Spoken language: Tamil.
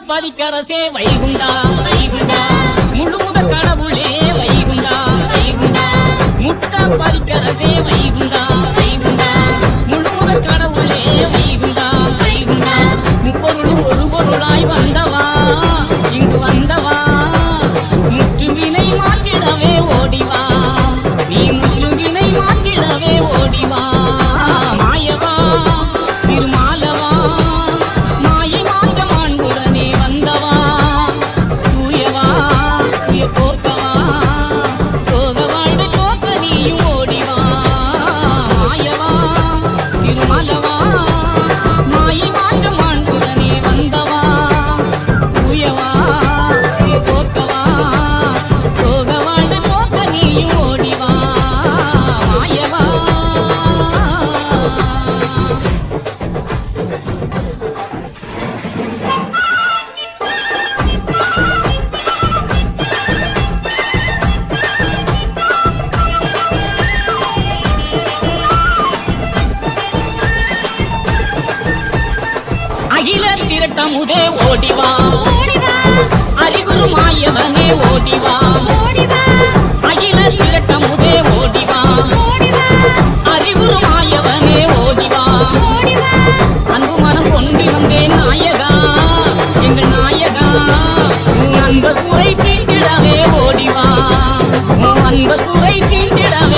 பதிக்கரசே வைகுண்டா வைகுண்டா முழுமுத கடவுளே வைகுண்டா வைகுண்டா முட்ட பதிக்கரசே வைகுண்டா வைகுண்டா முழுமுத கடவுளே வைகுண்டா வைகுண்டா முப்பொருளும் ஒரு பொருளாய் வந்தவா இங்கு வந்தவா முற்றுவினை மாற்றிடவே ஓடிவா நீ முற்றுவினை மாற்றிடவே ஓடிவா மாயவா திருமாலவா மாயை மாற்றமான்குடனே வந்தவா தூயவா துய போக்கவா சோக வாழ்வை போக்க நீயும் ஓடிவா மாயவா திருமாலவா மாயை மாற்றமான்குடனே வந்தவா தூயவா துய போக்கவா சோக வாழ்வை போக்க நீயும் ஓடிவா மாயவா அகில திரட்டமுதே ஓடிவா அறிகுரு மாயவனே ஓடிவா அகில திரட்டமுதே ஓடிவா அறிகுரு மாயவனே ஓடிவா அன்பு மனம் கொண்டு வந்தேன் நாயகா எங்கள் நாயகா உன் அன்ப குறை தீண்டிடவே ஓடிவா உன் அன்ப குறை தீண்டிடவே